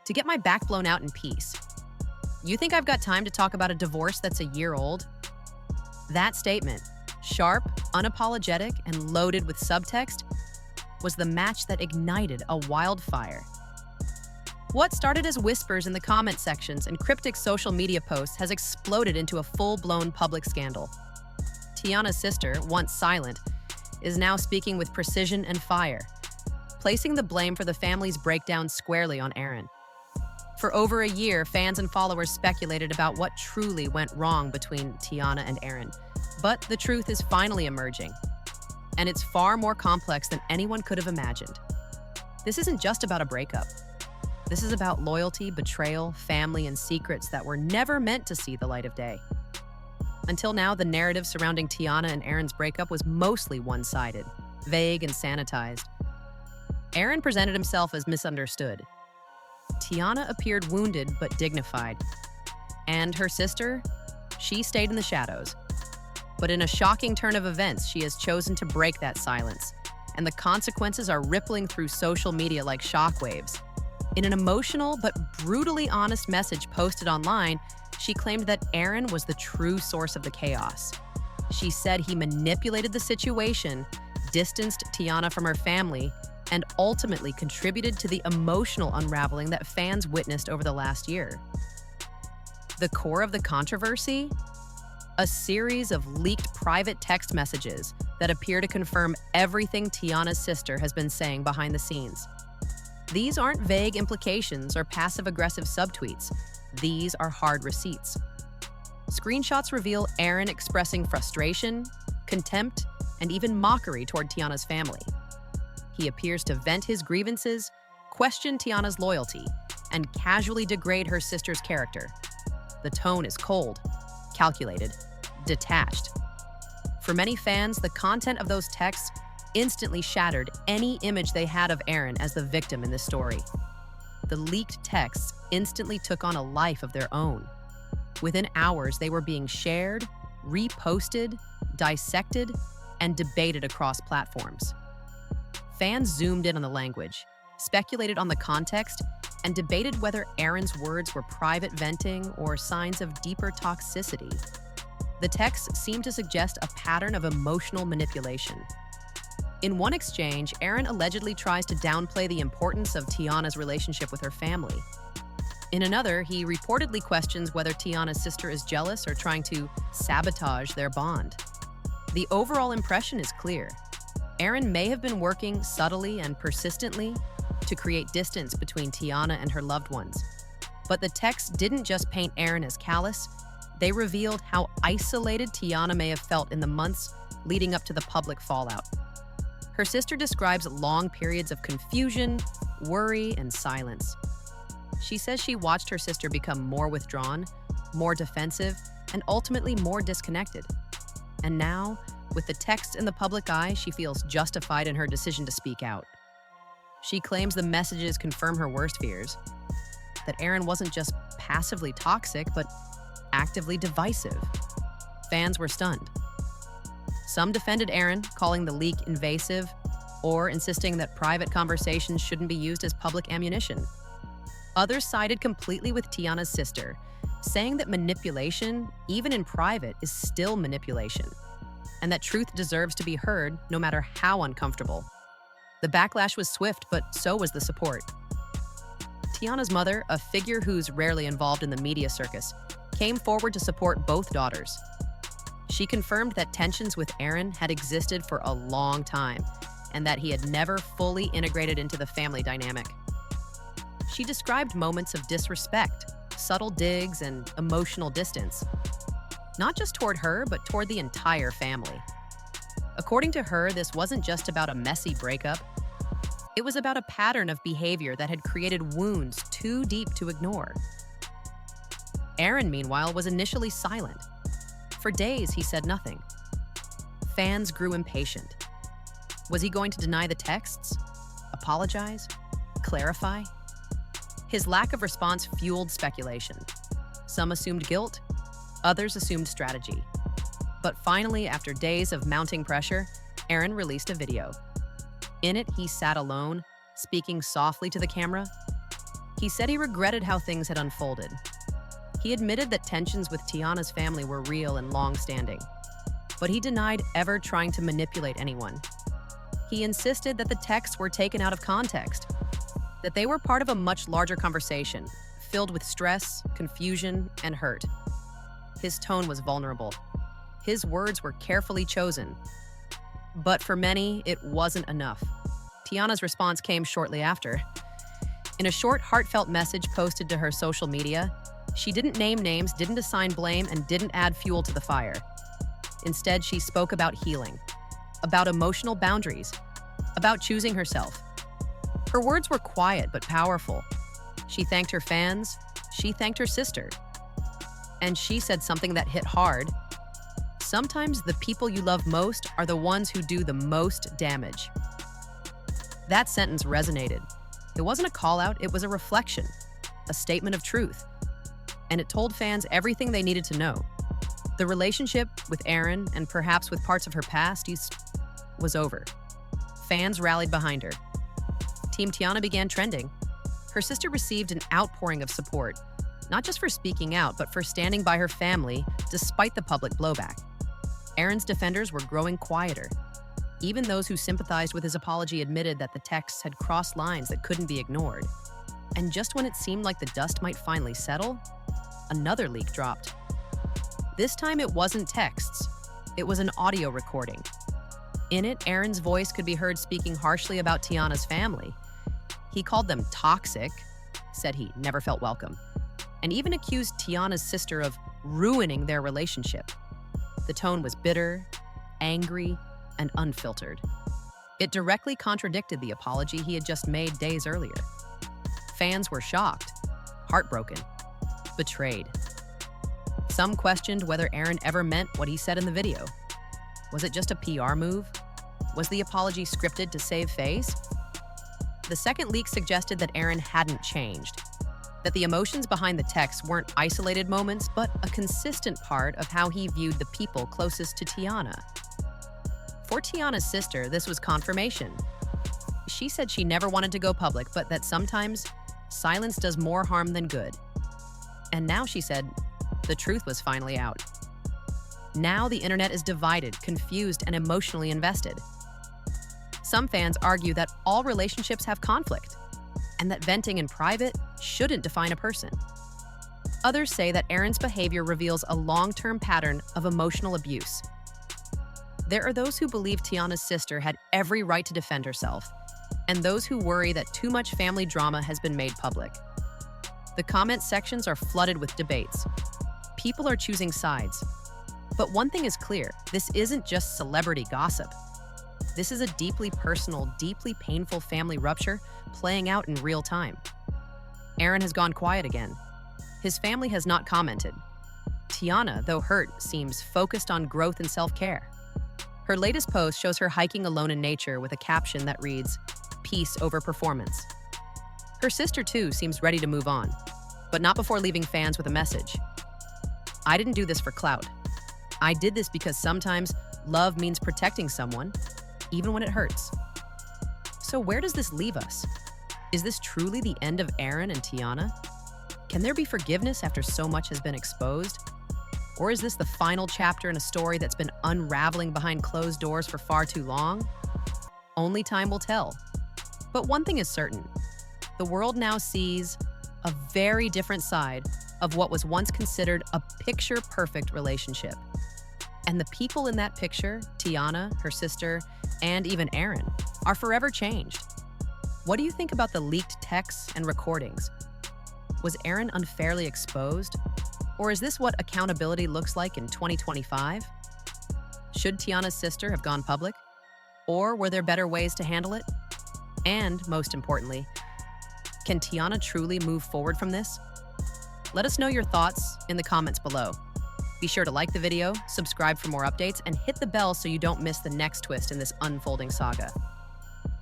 to get my back blown out in peace. You think I've got time to talk about a divorce that's a year old? That statement, sharp, unapologetic, and loaded with subtext, was the match that ignited a wildfire. What started as whispers in the comment sections and cryptic social media posts has exploded into a full-blown public scandal. Tiana's sister, once silent, is now speaking with precision and fire, placing the blame for the family's breakdown squarely on Aaron. For over a year, fans and followers speculated about what truly went wrong between Tiana and Aaron. But the truth is finally emerging. And it's far more complex than anyone could have imagined. This isn't just about a breakup. This is about loyalty, betrayal, family, and secrets that were never meant to see the light of day. Until now, the narrative surrounding Tiana and Aaron's breakup was mostly one-sided, vague and sanitized. Aaron presented himself as misunderstood. Tiana appeared wounded but dignified. And her sister? She stayed in the shadows. But in a shocking turn of events, she has chosen to break that silence, and the consequences are rippling through social media like shockwaves. In an emotional but brutally honest message posted online, she claimed that Aaron was the true source of the chaos. She said he manipulated the situation, distanced Tiana from her family, and ultimately contributed to the emotional unraveling that fans witnessed over the last year. The core of the controversy? A series of leaked private text messages that appear to confirm everything Tiana's sister has been saying behind the scenes. These aren't vague implications or passive-aggressive subtweets. These are hard receipts. Screenshots reveal Aaron expressing frustration, contempt, and even mockery toward Tiana's family. He appears to vent his grievances, question Tiana's loyalty, and casually degrade her sister's character. The tone is cold, calculated, detached. For many fans, the content of those texts instantly shattered any image they had of Aaron as the victim in this story. The leaked texts instantly took on a life of their own. Within hours, they were being shared, reposted, dissected, and debated across platforms. Fans zoomed in on the language, speculated on the context, and debated whether Aaron's words were private venting or signs of deeper toxicity. The texts seemed to suggest a pattern of emotional manipulation. In one exchange, Aaron allegedly tries to downplay the importance of Tiana's relationship with her family. In another, he reportedly questions whether Tiana's sister is jealous or trying to sabotage their bond. The overall impression is clear. Aaron may have been working subtly and persistently to create distance between Tiana and her loved ones. But the texts didn't just paint Aaron as callous, they revealed how isolated Tiana may have felt in the months leading up to the public fallout. Her sister describes long periods of confusion, worry, and silence. She says she watched her sister become more withdrawn, more defensive, and ultimately more disconnected. And now, with the text in the public eye, she feels justified in her decision to speak out. She claims the messages confirm her worst fears, that Aaron wasn't just passively toxic, but actively divisive. Fans were stunned. Some defended Aaron, calling the leak invasive, or insisting that private conversations shouldn't be used as public ammunition. Others sided completely with Tiana's sister, saying that manipulation, even in private, is still manipulation, and that truth deserves to be heard no matter how uncomfortable. The backlash was swift, but so was the support. Tiana's mother, a figure who's rarely involved in the media circus, came forward to support both daughters. She confirmed that tensions with Aaron had existed for a long time and that he had never fully integrated into the family dynamic. She described moments of disrespect, subtle digs, and emotional distance, not just toward her, but toward the entire family. According to her, this wasn't just about a messy breakup. It was about a pattern of behavior that had created wounds too deep to ignore. Aaron, meanwhile, was initially silent. For days, he said nothing. Fans grew impatient. Was he going to deny the texts? Apologize? Clarify? His lack of response fueled speculation. Some assumed guilt, others assumed strategy. But finally, after days of mounting pressure, Aaron released a video. In it, he sat alone, speaking softly to the camera. He said he regretted how things had unfolded. He admitted that tensions with Tiana's family were real and long-standing, but he denied ever trying to manipulate anyone. He insisted that the texts were taken out of context, that they were part of a much larger conversation, filled with stress, confusion, and hurt. His tone was vulnerable. His words were carefully chosen. But for many, it wasn't enough. Tiana's response came shortly after. In a short, heartfelt message posted to her social media, she didn't name names, didn't assign blame, and didn't add fuel to the fire. Instead, she spoke about healing, about emotional boundaries, about choosing herself. Her words were quiet but powerful. She thanked her fans, she thanked her sister. And she said something that hit hard. Sometimes the people you love most are the ones who do the most damage. That sentence resonated. It wasn't a call-out, it was a reflection, a statement of truth. And it told fans everything they needed to know. The relationship with Aaron, and perhaps with parts of her past, was over. Fans rallied behind her. Team Tiana began trending. Her sister received an outpouring of support, not just for speaking out, but for standing by her family despite the public blowback. Aaron's defenders were growing quieter. Even those who sympathized with his apology admitted that the texts had crossed lines that couldn't be ignored. And just when it seemed like the dust might finally settle, another leak dropped. This time it wasn't texts, it was an audio recording. In it, Aaron's voice could be heard speaking harshly about Tiana's family. He called them toxic, said he never felt welcome, and even accused Tiana's sister of ruining their relationship. The tone was bitter, angry, and unfiltered. It directly contradicted the apology he had just made days earlier. Fans were shocked, heartbroken, betrayed. Some questioned whether Aaron ever meant what he said in the video. Was it just a PR move? Was the apology scripted to save face? The second leak suggested that Aaron hadn't changed, that the emotions behind the text weren't isolated moments, but a consistent part of how he viewed the people closest to Tiana. For Tiana's sister, this was confirmation. She said she never wanted to go public, but that sometimes silence does more harm than good. And now she said the truth was finally out. Now the internet is divided, confused, and emotionally invested. Some fans argue that all relationships have conflict, and that venting in private shouldn't define a person. Others say that Aaron's behavior reveals a long-term pattern of emotional abuse. There are those who believe Tiana's sister had every right to defend herself, and those who worry that too much family drama has been made public. The comment sections are flooded with debates. People are choosing sides. But one thing is clear, this isn't just celebrity gossip. This is a deeply personal, deeply painful family rupture playing out in real time. Aaron has gone quiet again. His family has not commented. Tiana, though hurt, seems focused on growth and self-care. Her latest post shows her hiking alone in nature with a caption that reads, "Peace over performance." Her sister, too, seems ready to move on, but not before leaving fans with a message. "I didn't do this for clout. I did this because sometimes love means protecting someone, even when it hurts." So where does this leave us? Is this truly the end of Aaron and Tiana? Can there be forgiveness after so much has been exposed? Or is this the final chapter in a story that's been unraveling behind closed doors for far too long? Only time will tell. But one thing is certain. The world now sees a very different side of what was once considered a picture-perfect relationship. And the people in that picture, Tiana, her sister, and even Aaron, are forever changed. What do you think about the leaked texts and recordings? Was Aaron unfairly exposed? Or is this what accountability looks like in 2025? Should Tiana's sister have gone public? Or were there better ways to handle it? And, most importantly, can Tiana truly move forward from this? Let us know your thoughts in the comments below. Be sure to like the video, subscribe for more updates, and hit the bell so you don't miss the next twist in this unfolding saga.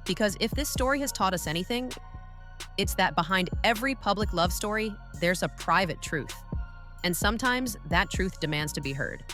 Because if this story has taught us anything, it's that behind every public love story, there's a private truth. And sometimes that truth demands to be heard.